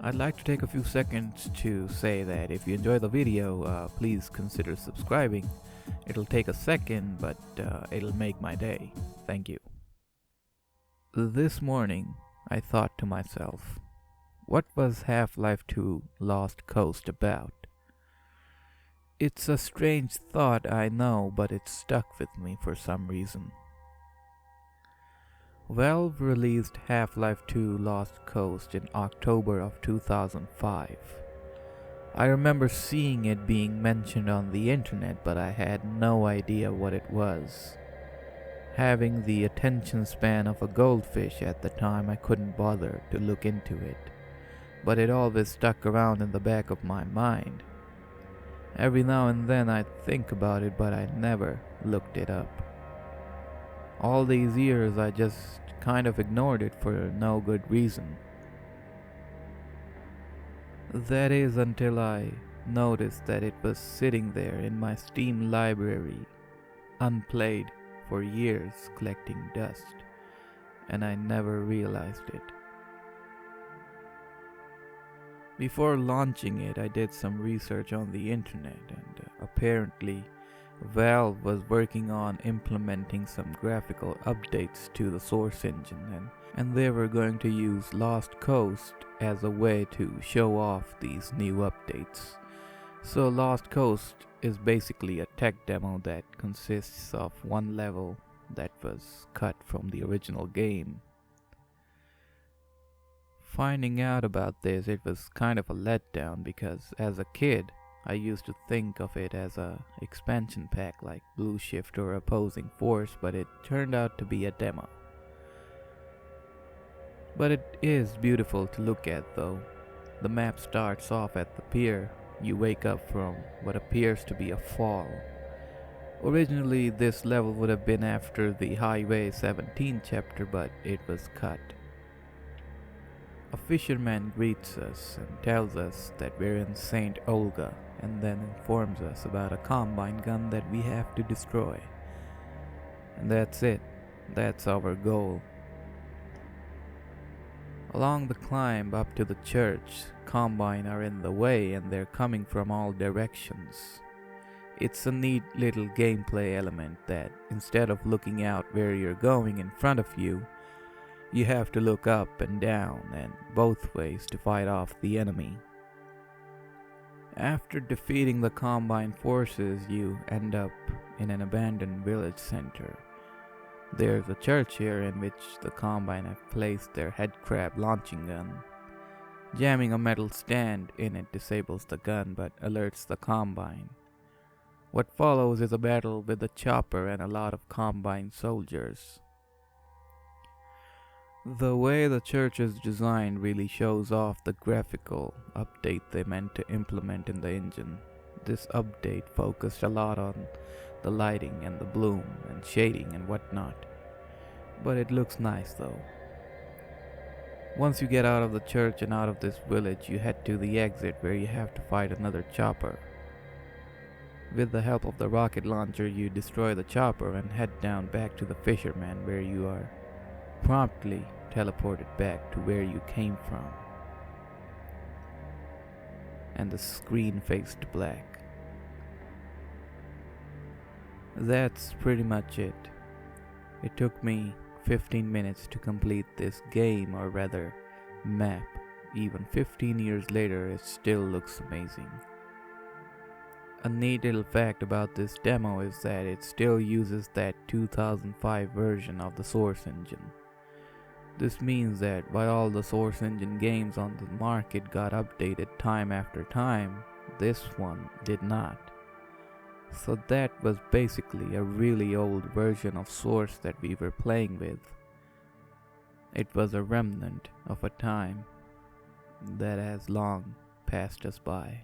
I'd like to take a few seconds to say that if you enjoy the video, please consider subscribing. It'll take a second, but it'll make my day. Thank you. This morning, I thought to myself, what was Half-Life 2 Lost Coast about? It's a strange thought, I know, but it stuck with me for some reason. Valve released Half-Life 2 Lost Coast in October of 2005. I remember seeing it being mentioned on the internet, but I had no idea what it was. Having the attention span of a goldfish at the time, I couldn't bother to look into it, but it always stuck around in the back of my mind. Every now and then I'd think about it, but I never looked it up. All these years I just kind of ignored it for no good reason. That is until I noticed that it was sitting there in my Steam library, unplayed for years, collecting dust, and I never realized it. Before launching it, I did some research on the internet, and apparently Valve was working on implementing some graphical updates to the source engine, and they were going to use Lost Coast as a way to show off these new updates. So Lost Coast is basically a tech demo that consists of one level that was cut from the original game. Finding out about this, it was kind of a letdown because as a kid, I used to think of it as a expansion pack like Blue Shift or Opposing Force, but it turned out to be a demo. But it is beautiful to look at though. The map starts off at the pier. You wake up from what appears to be a fall. Originally this level would have been after the Highway 17 chapter, but it was cut. A fisherman greets us and tells us that we're in St. Olga, and then informs us about a combine gun that we have to destroy. And that's it. That's our goal. Along the climb up to the church, combine are in the way and they're coming from all directions. It's a neat little gameplay element that instead of looking out where you're going in front of you, you have to look up and down and both ways to fight off the enemy. After defeating the Combine forces, you end up in an abandoned village center. There's a church here in which the Combine have placed their headcrab launching gun. Jamming a metal stand in it disables the gun but alerts the Combine. What follows is a battle with a chopper and a lot of Combine soldiers. The way the church is designed really shows off the graphical update they meant to implement in the engine. This update focused a lot on the lighting and the bloom and shading and whatnot. But it looks nice though. Once you get out of the church and out of this village, you head to the exit where you have to fight another chopper. With the help of the rocket launcher, you destroy the chopper and head down back to the fisherman where you are promptly teleported back to where you came from. And the screen faced black. That's pretty much it. It took me 15 minutes to complete this game, or rather map. Even 15 years later, it still looks amazing. A neat little fact about this demo is that it still uses that 2005 version of the source engine. This means that while all the source engine games on the market got updated time after time, this one did not. So that was basically a really old version of source that we were playing with. It was a remnant of a time that has long passed us by.